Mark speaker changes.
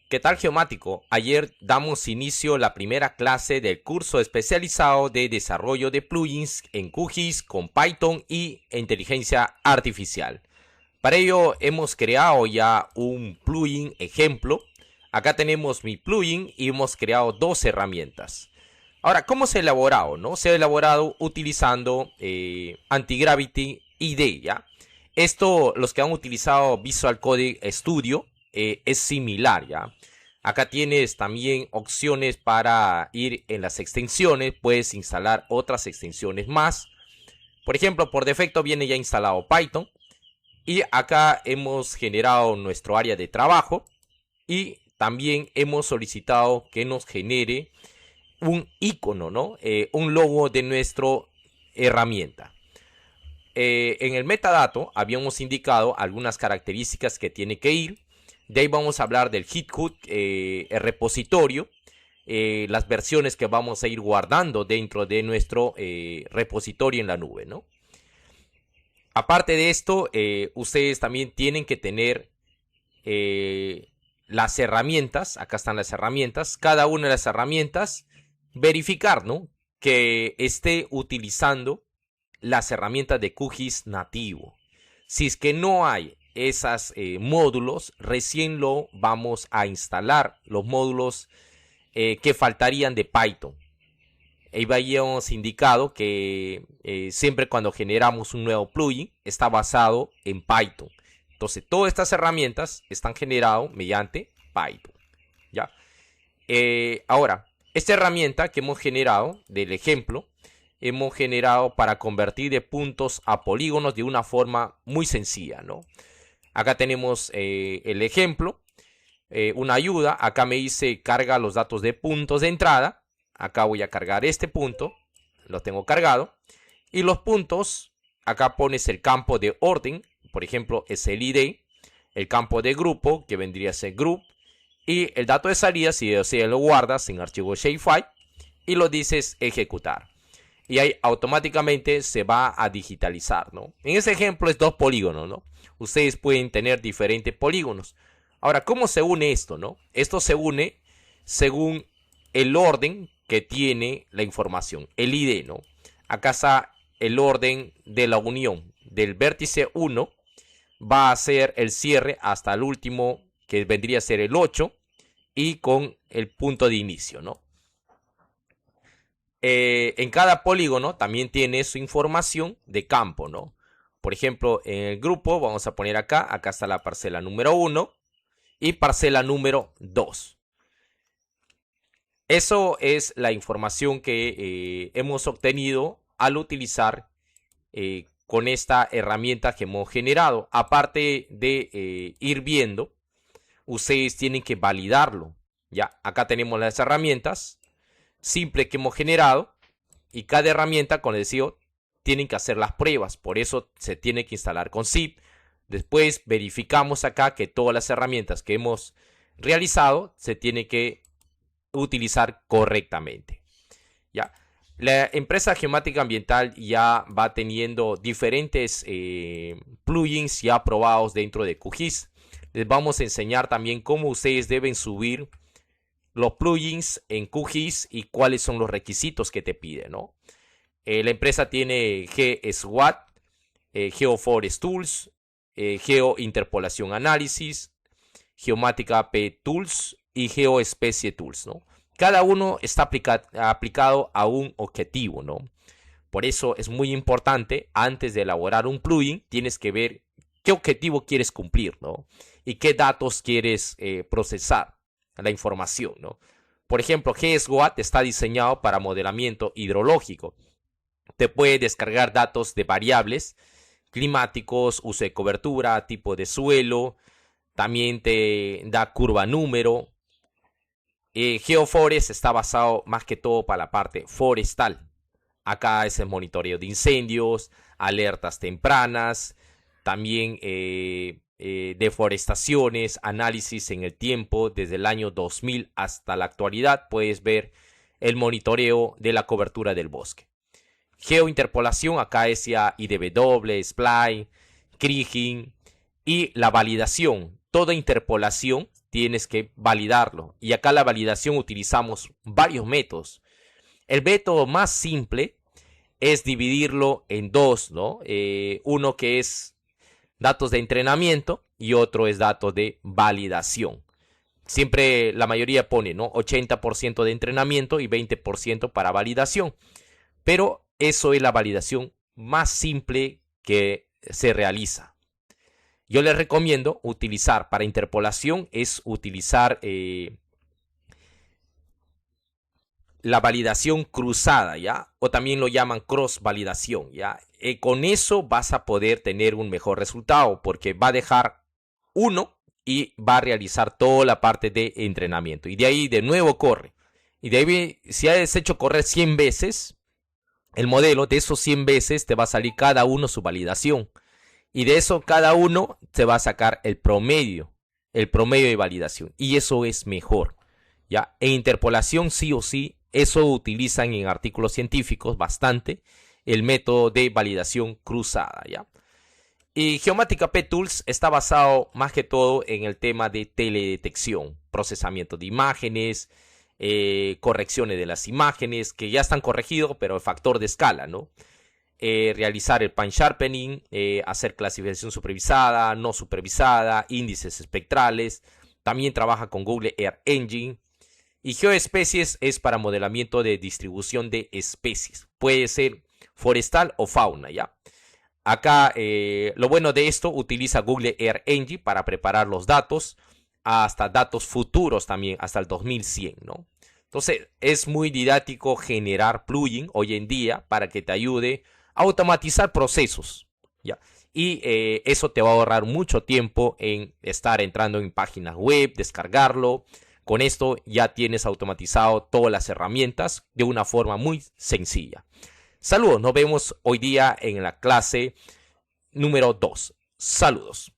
Speaker 1: ¿Qué tal, geomático? Ayer damos inicio a la primera clase del curso especializado de desarrollo de plugins en QGIS con Python y inteligencia artificial. Para ello hemos creado ya un plugin ejemplo. Acá tenemos mi plugin y hemos creado dos herramientas. Ahora, ¿cómo se ha elaborado? ¿No? Se ha elaborado utilizando Antigravity IDE, ¿ya? Esto, los que han utilizado Visual Code Studio, es similar, ¿ya? Acá tienes también opciones para ir en las extensiones. Puedes instalar otras extensiones más. Por ejemplo, por defecto viene ya instalado Python. Y acá hemos generado nuestro área de trabajo. Y también hemos solicitado que nos genere un icono, ¿no? Un logo de nuestra herramienta. En el metadato habíamos indicado algunas características que tiene que ir. De ahí vamos a hablar del GitHub, el repositorio, las versiones que vamos a ir guardando dentro de nuestro repositorio en la nube, ¿no? Aparte de esto, ustedes también tienen que tener las herramientas. Acá están las herramientas. Cada una de las herramientas, verificar, ¿no?, que esté utilizando las herramientas de QGIS nativo. Si es que no hay esos módulos, recién lo vamos a instalar, los módulos que faltarían de Python. Ahí habíamos indicado que siempre cuando generamos un nuevo plugin está basado en Python. Entonces todas estas herramientas están generadas mediante Python, ¿ya? Ahora, esta herramienta que hemos generado del ejemplo, hemos generado para convertir de puntos a polígonos de una forma muy sencilla, ¿no? Acá tenemos el ejemplo, una ayuda. Acá me dice carga los datos de puntos de entrada. Acá voy a cargar este punto, lo tengo cargado. Y los puntos, acá pones el campo de orden, por ejemplo es el ID, el campo de grupo que vendría a ser group, y el dato de salida, si lo guardas en archivo shapefile y lo dices ejecutar. Y ahí automáticamente se va a digitalizar, ¿no? En ese ejemplo es 2 polígonos, ¿no? Ustedes pueden tener diferentes polígonos. Ahora, ¿cómo se une esto, no? Esto se une según el orden que tiene la información, el ID, ¿no? Acá está el orden de la unión. Del vértice 1 va a ser el cierre hasta el último, que vendría a ser el 8, y con el punto de inicio, ¿no? En cada polígono también tiene su información de campo, ¿no? Por ejemplo, en el grupo vamos a poner acá está la parcela número 1 y parcela número 2. Eso es la información que hemos obtenido al utilizar con esta herramienta que hemos generado. Aparte de ir viendo, ustedes tienen que validarlo. Ya, acá tenemos las herramientas simple que hemos generado, y cada herramienta, como les digo, tienen que hacer las pruebas. Por eso se tiene que instalar con zip. Después verificamos acá que todas las herramientas que hemos realizado se tienen que utilizar correctamente, ¿ya? La empresa Geomática Ambiental ya va teniendo diferentes plugins ya probados dentro de QGIS. Les vamos a enseñar también cómo ustedes deben subir los plugins en QGIS y cuáles son los requisitos que te pide, ¿no? La empresa tiene GSWAT, GeoForest Tools, GeoInterpolación Análisis, Geomática P Tools y GeoSpecie Tools, ¿no? Cada uno está aplicado a un objetivo, ¿no? Por eso es muy importante, antes de elaborar un plugin, tienes que ver qué objetivo quieres cumplir, ¿no? Y qué datos quieres procesar, la información, ¿no? Por ejemplo, GSWAT está diseñado para modelamiento hidrológico. Te puede descargar datos de variables climáticos, uso de cobertura, tipo de suelo. También te da curva número. GeoForest está basado más que todo para la parte forestal. Acá es el monitoreo de incendios, alertas tempranas, también deforestaciones, análisis en el tiempo desde el año 2000 hasta la actualidad. Puedes ver el monitoreo de la cobertura del bosque. Geointerpolación, acá es ya IDW, Spline, Kriging, y la validación. Toda interpolación tienes que validarlo. Y acá la validación utilizamos varios métodos. El método más simple es dividirlo en dos, ¿no? Uno que es datos de entrenamiento y otro es datos de validación. Siempre la mayoría pone, ¿no? 80% de entrenamiento y 20% para validación. Pero eso es la validación más simple que se realiza. Yo les recomiendo utilizar para interpolación es utilizar la validación cruzada, ¿ya? O también lo llaman cross validación, ¿ya? Con eso vas a poder tener un mejor resultado porque va a dejar uno y va a realizar toda la parte de entrenamiento. Y de ahí de nuevo corre. Y de ahí, si has hecho correr 100 veces, el modelo de esos 100 veces te va a salir cada uno su validación. Y de eso cada uno te va a sacar el promedio de validación. Y eso es mejor, ¿ya? En interpolación sí o sí, eso utilizan en artículos científicos bastante, el método de validación cruzada, ¿ya? Y Geomatica P-Tools está basado más que todo en el tema de teledetección, procesamiento de imágenes, correcciones de las imágenes, que ya están corregidos, pero el factor de escala, ¿no? Realizar el pan sharpening, hacer clasificación supervisada, no supervisada, índices espectrales. También trabaja con Google Earth Engine. Y geoespecies es para modelamiento de distribución de especies. Puede ser forestal o fauna, ¿ya? Acá lo bueno de esto, utiliza Google Earth Engine para preparar los datos, hasta datos futuros también, hasta el 2100, ¿no? Entonces es muy didáctico generar plugin hoy en día para que te ayude a automatizar procesos, ¿ya? Y eso te va a ahorrar mucho tiempo en estar entrando en páginas web, descargarlo. Con esto ya tienes automatizado todas las herramientas de una forma muy sencilla. Saludos, nos vemos hoy día en la clase número 2. Saludos.